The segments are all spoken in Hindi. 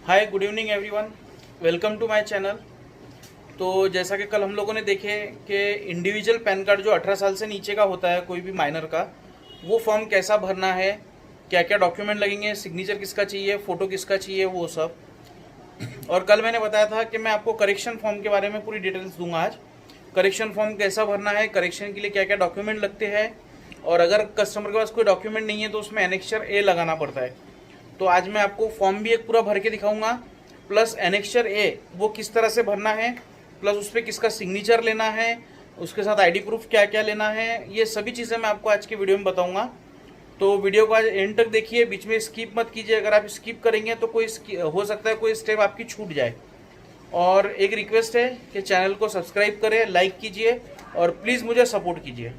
Hi, good evening everyone, welcome to my channel. तो जैसा कि कल हम लोगों ने देखे कि इंडिविजुअल पैन कार्ड जो 18 साल से नीचे का होता है कोई भी माइनर का, वो फॉर्म कैसा भरना है, क्या क्या डॉक्यूमेंट लगेंगे, सिग्नेचर किसका चाहिए, फ़ोटो किसका चाहिए, वो सब। और कल मैंने बताया था कि मैं आपको करेक्शन फॉर्म के बारे में पूरी डिटेल्स दूंगा। आज करेक्शन फॉर्म कैसा भरना है, करेक्शन के लिए क्या क्या डॉक्यूमेंट लगते हैं, और अगर कस्टमर के पास कोई डॉक्यूमेंट नहीं है तो उसमें एनेक्चर ए लगाना पड़ता है। तो आज मैं आपको फॉर्म भी एक पूरा भर के दिखाऊंगा, प्लस एनेक्चर ए वो किस तरह से भरना है, प्लस उस पर किसका सिग्नेचर लेना है, उसके साथ आईडी प्रूफ क्या क्या लेना है, ये सभी चीज़ें मैं आपको आज की वीडियो में बताऊंगा। तो वीडियो को आज एंड तक देखिए, बीच में स्किप मत कीजिए। अगर आप स्किप करेंगे तो हो सकता है कोई स्टेप आपकी छूट जाए। और एक रिक्वेस्ट है कि चैनल को सब्सक्राइब करें, लाइक कीजिए और प्लीज़ मुझे सपोर्ट कीजिए।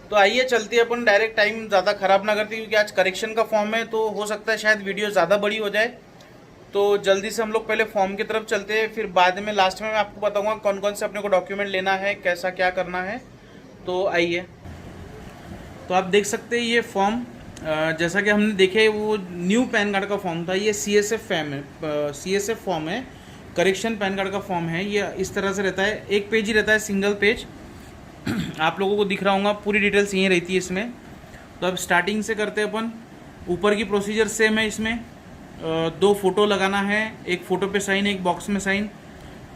तो आइए चलते हैं अपन डायरेक्ट, टाइम ज़्यादा ख़राब ना करते, क्योंकि आज करेक्शन का फॉर्म है तो हो सकता है शायद वीडियो ज़्यादा बड़ी हो जाए। तो जल्दी से हम लोग पहले फॉर्म की तरफ चलते हैं, फिर बाद में लास्ट में मैं आपको बताऊंगा कौन कौन से अपने को डॉक्यूमेंट लेना है, कैसा क्या करना है। तो आइए, तो आप देख सकते हैं ये फॉर्म जैसा कि हमने देखे वो न्यू पैन कार्ड का फॉर्म था। ये CSF फॉर्म है, करेक्शन पैन कार्ड का फॉर्म है। ये इस तरह से रहता है, एक पेज ही रहता है, सिंगल पेज। आप लोगों को दिख रहा होगा, पूरी डिटेल्स यहीं रहती है इसमें। तो अब स्टार्टिंग से करते हैं अपन। ऊपर की प्रोसीजर सेम है। इसमें 2 फोटो लगाना है, एक फ़ोटो पे साइन, एक बॉक्स में साइन।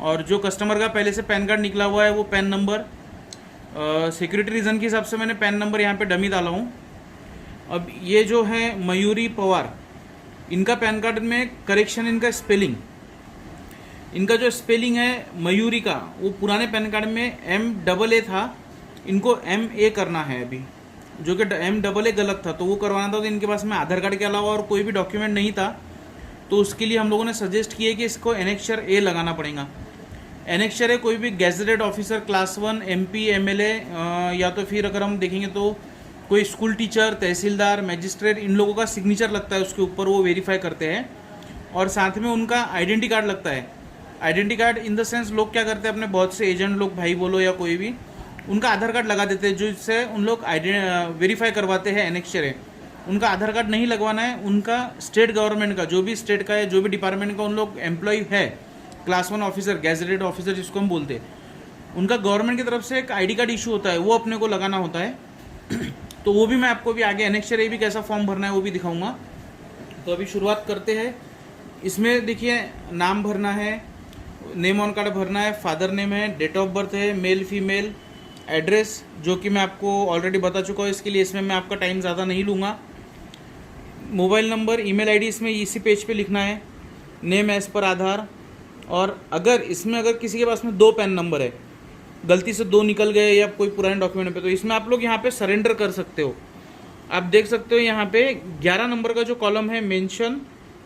और जो कस्टमर का पहले से पैन कार्ड निकला हुआ है वो पैन नंबर, सिक्योरिटी रीज़न के हिसाब से मैंने पैन नंबर यहाँ पे डमी डाला हूँ। अब ये जो है मयूरी पवार, इनका पैन कार्ड में करेक्शन, इनका स्पेलिंग, इनका जो स्पेलिंग है मयूरी का, वो पुराने पैन कार्ड में MAA था, इनको MA करना है अभी, जो कि MAA गलत था तो वो करवाना था। तो इनके पास में आधार कार्ड के अलावा और कोई भी डॉक्यूमेंट नहीं था, तो उसके लिए हम लोगों ने सजेस्ट किया कि इसको एनेक्चर ए लगाना पड़ेगा। एनेक्चर ए कोई भी gazetted officer, class 1, MP, MLA, या तो फिर अगर हम देखेंगे तो कोई स्कूल टीचर, तहसीलदार, मैजिस्ट्रेट, इन लोगों का सिग्नेचर लगता है उसके ऊपर, वो वेरीफाई करते हैं। और साथ में उनका आइडेंटिटी कार्ड लगता है। Identity card in the sense, लोग क्या करते हैं, अपने बहुत से एजेंट लोग, भाई बोलो या कोई भी, उनका आधार कार्ड लगा देते हैं, जो इससे उन लोग वेरीफाई करवाते हैं एनेक्चर है। उनका आधार कार्ड नहीं लगवाना है, उनका स्टेट गवर्नमेंट का, जो भी स्टेट का है, जो भी डिपार्टमेंट का उन लोग एम्प्लॉय है, क्लास 1 ऑफिसर, गैजेटेड ऑफिसर जिसको हम बोलते हैं, उनका गवर्नमेंट की तरफ से एक ID कार्ड इशू होता है, वो अपने को लगाना होता है। तो वो भी मैं आपको भी आगे एनेक्चर ए भी कैसा फॉर्म भरना है वो भी दिखाऊंगा। तो अभी शुरुआत करते हैं। इसमें देखिए, नाम भरना है, नेम ऑन कार्ड भरना है, फादर नेम है, डेट ऑफ बर्थ है, मेल फीमेल, एड्रेस जो कि मैं आपको ऑलरेडी बता चुका हूँ, इसके लिए इसमें मैं आपका टाइम ज़्यादा नहीं लूँगा। मोबाइल नंबर, ईमेल आईडी इसमें इसी पेज पे लिखना है, नेम एज पर आधार। और अगर किसी के पास में 2 पैन नंबर है, गलती से 2 निकल गए या कोई पुराने डॉक्यूमेंट पे, तो इसमें आप लोग यहाँ पे सरेंडर कर सकते हो। आप देख सकते हो यहाँ पे 11 नंबर का जो कॉलम है, mention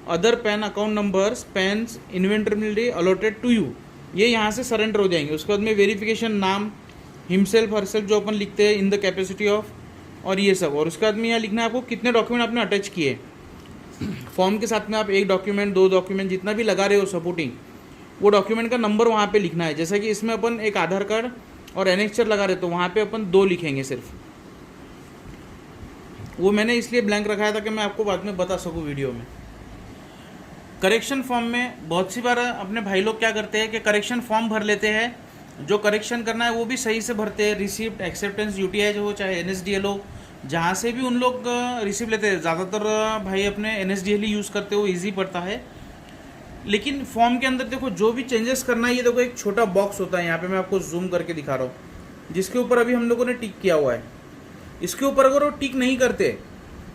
other PAN account numbers, PANs इन्वेंटरली अलॉटेड टू यू, ये यहाँ से सरेंडर हो जाएंगे। उसके बाद में वेरिफिकेशन, नाम, हिमसेल्फ हरसेल्फ जो अपन लिखते हैं, इन द कैपेसिटी ऑफ, और ये सब। और उसके बाद में यहाँ लिखना है आपको कितने डॉक्यूमेंट आपने अटैच किए फॉर्म के साथ में। आप 1 डॉक्यूमेंट, 2 डॉक्यूमेंट, जितना भी लगा रहे हो सपोर्टिंग, वो डॉक्यूमेंट का नंबर वहाँ पे लिखना है। जैसा कि इसमें अपन एक आधार कार्ड और एनेक्चर लगा रहे तो वहाँ पे अपन 2 लिखेंगे सिर्फ। वो मैंने इसलिए ब्लैंक रखाया था कि मैं आपको बाद में बता सकूँ वीडियो में। करेक्शन फॉर्म में बहुत सी बार अपने भाई लोग क्या करते हैं कि करेक्शन फॉर्म भर लेते हैं, जो करेक्शन करना है वो भी सही से भरते हैं, रिसिप्ट, एक्सेप्टेंस, UTI हो चाहे NSDL हो, जहाँ से भी उन लोग रिसिप्ट लेते हैं। ज़्यादातर भाई अपने NSDL ही यूज़ करते हो, ईजी पड़ता है। लेकिन फॉर्म के अंदर देखो, जो भी चेंजेस करना है, ये देखो एक छोटा बॉक्स होता है, यहाँ पे मैं आपको जूम करके दिखा रहा हूँ, जिसके ऊपर अभी हम लोगों ने टिक किया हुआ है। इसके ऊपर अगर वो टिक नहीं करते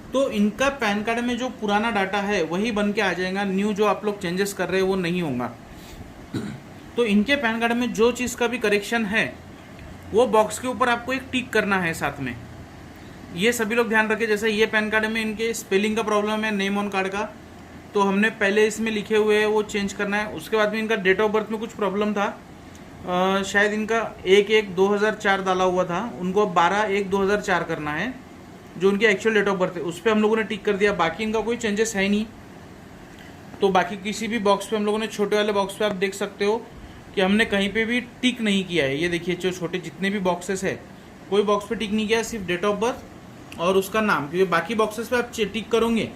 तो इनका पैन कार्ड में जो पुराना डाटा है वही बन के आ जाएगा, न्यू जो आप लोग चेंजेस कर रहे हो वो नहीं होगा। तो इनके पैन कार्ड में जो चीज़ का भी करेक्शन है वो बॉक्स के ऊपर आपको एक टिक करना है साथ में। ये सभी लोग ध्यान रखें। जैसे ये पैन कार्ड में इनके स्पेलिंग का प्रॉब्लम है, नेम ऑन कार्ड का, तो हमने पहले इसमें लिखे हुए है वो चेंज करना है। उसके बाद में इनका डेट ऑफ बर्थ में कुछ प्रॉब्लम था, शायद इनका 1/1/2004 डाला हुआ था, उनको 12/1/2004 करना है, जो उनकी एक्चुअल डेट ऑफ बर्थ है। उस पर हम लोगों ने टिक कर दिया। बाकी इनका कोई चेंजेस है नहीं। तो बाकी किसी भी बॉक्स पे हम लोगों ने, छोटे वाले बॉक्स पे आप देख सकते हो कि हमने कहीं पे भी टिक नहीं किया है। ये देखिए, जो छोटे जितने भी बॉक्सेस है, कोई बॉक्स पे टिक नहीं किया है, सिर्फ डेट ऑफ बर्थ और उसका नाम। क्योंकि बाकी बॉक्सेस पे आप टिक करोगे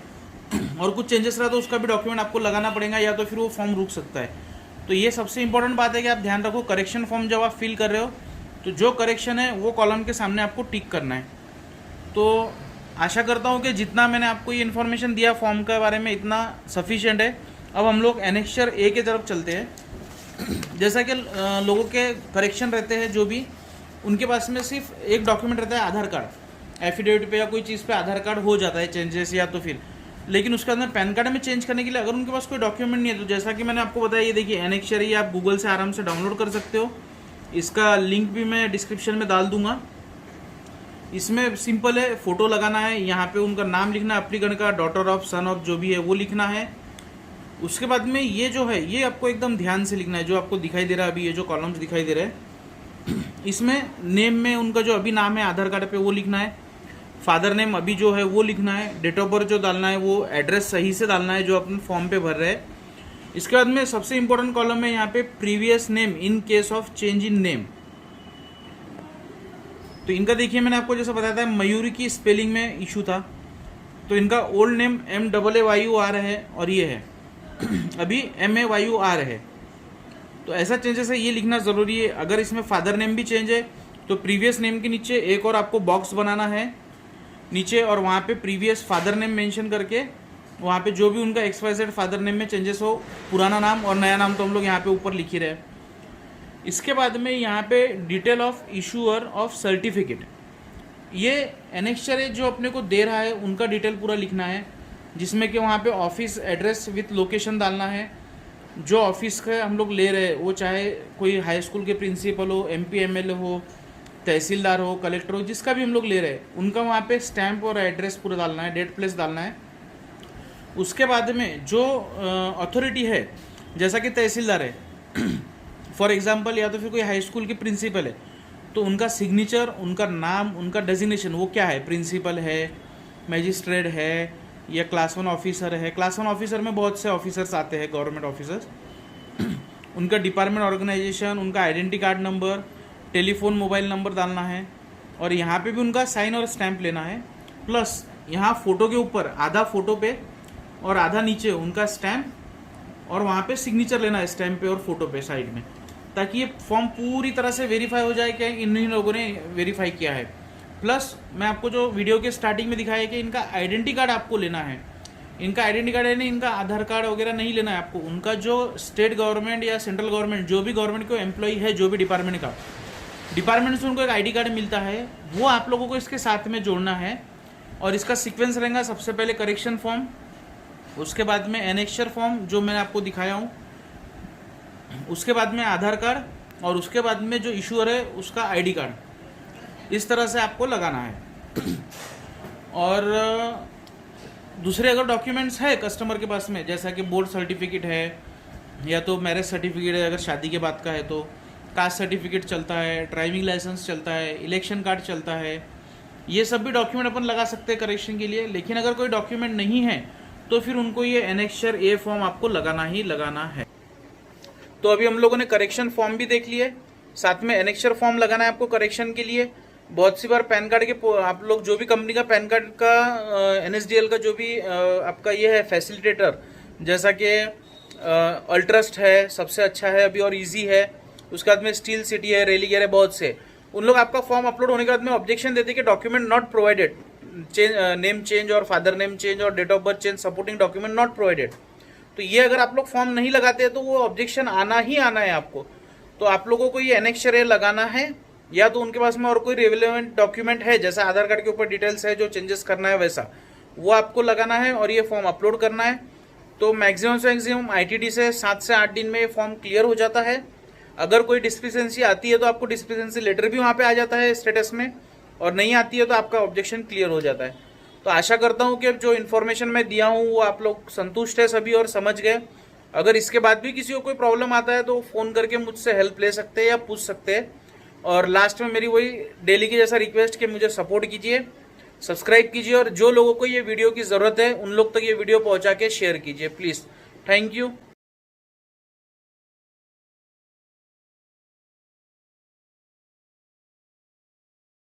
और कुछ चेंजेस रहा तो उसका भी डॉक्यूमेंट आपको लगाना पड़ेगा, या तो फिर वो फॉर्म रुक सकता है। तो ये सबसे इंपॉर्टेंट बात है कि आप ध्यान रखो, करेक्शन फॉर्म जब आप फिल कर रहे हो तो जो करेक्शन है वो कॉलम के सामने आपको टिक करना है। तो आशा करता हूँ कि जितना मैंने आपको ये इन्फॉर्मेशन दिया फॉर्म के बारे में इतना सफिशिएंट है। अब हम लोग एनेक्सचर ए की तरफ चलते हैं। जैसा कि लोगों के करेक्शन रहते हैं, जो भी उनके पास में सिर्फ एक डॉक्यूमेंट रहता है, आधार कार्ड, एफिडेविट पे या कोई चीज़ पे आधार कार्ड हो जाता है चेंजेस, या तो फिर लेकिन उसके अंदर पैन कार्ड में चेंज करने के लिए अगर उनके पास कोई डॉक्यूमेंट नहीं है तो जैसा कि मैंने आपको बताया, ये देखिए एनेक्सचर ये आप गूगल से आराम से डाउनलोड कर सकते हो। इसका लिंक भी मैं डिस्क्रिप्शन में डाल दूंगा। इसमें सिंपल है, फ़ोटो लगाना है, यहाँ पे उनका नाम लिखना है, एप्लीकेंट का, डॉटर ऑफ, सन ऑफ, जो भी है वो लिखना है। उसके बाद में ये जो है ये आपको एकदम ध्यान से लिखना है, जो आपको दिखाई दे रहा है अभी ये जो कॉलम्स दिखाई दे रहे हैं, इसमें नेम में उनका जो अभी नाम है आधार कार्ड पे वो लिखना है, फादर नेम अभी जो है वो लिखना है, डेट ऑफ बर्थ जो डालना है वो एड्रेस सही से डालना है जो अपने फॉर्म पे भर रहे हैं। इसके बाद में सबसे इंपॉर्टेंट कॉलम है यहाँ पे previous name in case of change in name. तो इनका देखिए मैंने आपको जैसा बताया था मयूरी की स्पेलिंग में इशू था, तो इनका ओल्ड नेम MAAYUR है और ये है अभी MAYUR है। तो ऐसा चेंजेस है, ये लिखना ज़रूरी है। अगर इसमें फादर नेम भी चेंज है तो प्रीवियस नेम के नीचे एक और आपको बॉक्स बनाना है नीचे, और वहाँ पे प्रीवियस फादर नेम मेंशन करके वहाँ पे जो भी उनका XYZ फादर नेम में चेंजेस हो, पुराना नाम और नया नाम तो हम लोग यहाँ पे ऊपर लिख ही रहे। इसके बाद में यहाँ पे detail of issuer of certificate, ये एनेक्सचर जो अपने को दे रहा है उनका डिटेल पूरा लिखना है, जिसमें कि वहाँ पे ऑफिस एड्रेस विथ लोकेशन डालना है। जो ऑफिस का हम लोग ले रहे हैं वो चाहे कोई हाई स्कूल के प्रिंसिपल हो, MP MLA हो, तहसीलदार हो, कलेक्टर हो, जिसका भी हम लोग ले रहे हैं उनका वहाँ पे स्टैंप और एड्रेस पूरा डालना है, डेट प्लेस डालना है। उसके बाद में जो अथॉरिटी है जैसा कि तहसीलदार है फॉर एग्जांपल, या तो फिर कोई हाई स्कूल के प्रिंसिपल है तो उनका सिग्नेचर, उनका नाम, उनका डेजिग्नेशन वो क्या है, प्रिंसिपल है, मैजिस्ट्रेट है या क्लास 1 ऑफिसर है। क्लास 1 ऑफिसर में बहुत से ऑफिसर्स आते हैं, गवर्नमेंट ऑफिसर्स उनका डिपार्टमेंट ऑर्गेनाइजेशन, उनका identity card number, telephone mobile number डालना है, और यहाँ पे भी उनका साइन और स्टैंप लेना है। प्लस यहाँ फ़ोटो के ऊपर आधा फ़ोटो पे और आधा नीचे उनका स्टैंप, और वहाँ पे सिग्नेचर लेना है स्टैंप पे और फोटो पे साइड में, ताकि ये फॉर्म पूरी तरह से वेरीफाई हो जाए कि इन्हीं लोगों ने वेरीफाई किया है। प्लस मैं आपको जो वीडियो के स्टार्टिंग में दिखाया कि इनका आइडेंटिटी कार्ड आपको लेना है। इनका आइडेंटिटी कार्ड यानी इनका आधार कार्ड वगैरह नहीं लेना है आपको, उनका जो स्टेट गवर्नमेंट या सेंट्रल गवर्नमेंट जो भी गवर्नमेंट को एम्प्लॉई है, जो भी डिपार्टमेंट का, डिपार्टमेंट से उनको एक ID कार्ड मिलता है, वो आप लोगों को इसके साथ में जोड़ना है। और इसका सीक्वेंस रहेगा, सबसे पहले करेक्शन फॉर्म, उसके बाद में एनेक्सचर फॉर्म जो मैंने आपको दिखाया हूँ, उसके बाद में आधार कार्ड, और उसके बाद में जो इशूअर है उसका ID कार्ड। इस तरह से आपको लगाना है। और दूसरे अगर डॉक्यूमेंट्स है कस्टमर के पास में, जैसा कि बोर्ड सर्टिफिकेट है या तो मैरिज सर्टिफिकेट है, अगर शादी के बाद का है तो कास्ट सर्टिफिकेट चलता है, ड्राइविंग लाइसेंस चलता है, इलेक्शन कार्ड चलता है, ये सब भी डॉक्यूमेंट अपन लगा सकते हैं करेक्शन के लिए। लेकिन अगर कोई डॉक्यूमेंट नहीं है तो फिर उनको ये एनेक्सचर ए फॉर्म आपको लगाना ही लगाना है। तो अभी हम लोगों ने करेक्शन फॉर्म भी देख लिए, साथ में एनेक्सचर फॉर्म लगाना है आपको करेक्शन के लिए। बहुत सी बार पैन कार्ड के आप लोग जो भी कंपनी का पैन कार्ड का NSDL का जो भी आपका ये है फैसिलिटेटर, जैसा कि अल्ट्रस्ट है, सबसे अच्छा है अभी और इजी है, उसके बाद में स्टील सिटी है, रेलिगेयर है, बहुत से, उन लोग आपका फॉर्म अपलोड होने के बाद में ऑब्जेक्शन देते कि document not provided, name change और फादर नेम चेंज और date of birth change supporting document not provided. तो ये अगर आप लोग फॉर्म नहीं लगाते हैं तो वो ऑब्जेक्शन आना ही आना है आपको। तो आप लोगों को ये एनेक्सचर ए लगाना है, या तो उनके पास में और कोई रिलेवेंट डॉक्यूमेंट है, जैसा आधार कार्ड के ऊपर डिटेल्स है जो चेंजेस करना है वैसा, वो आपको लगाना है और ये फॉर्म अपलोड करना है। तो मैक्सिमम से मैक्सिमम ITD से 7 से 8 दिन में ये फॉर्म क्लियर हो जाता है। अगर कोई डिस्क्रिपेंसी आती है तो आपको डिस्क्रिपेंसी लेटर भी वहाँ पे आ जाता है स्टेटस में, और नहीं आती है तो आपका ऑब्जेक्शन क्लियर हो जाता है। तो आशा करता हूँ कि जो इन्फॉर्मेशन मैं दिया हूँ वो आप लोग संतुष्ट है सभी और समझ गए। अगर इसके बाद भी किसी को कोई प्रॉब्लम आता है तो फ़ोन करके मुझसे हेल्प ले सकते हैं या पूछ सकते हैं। और लास्ट में मेरी वही डेली की जैसा रिक्वेस्ट कि मुझे सपोर्ट कीजिए, सब्सक्राइब कीजिए, और जो लोगों को ये वीडियो की ज़रूरत है उन लोग तक ये वीडियो पहुँचा के शेयर कीजिए प्लीज़। Thank you.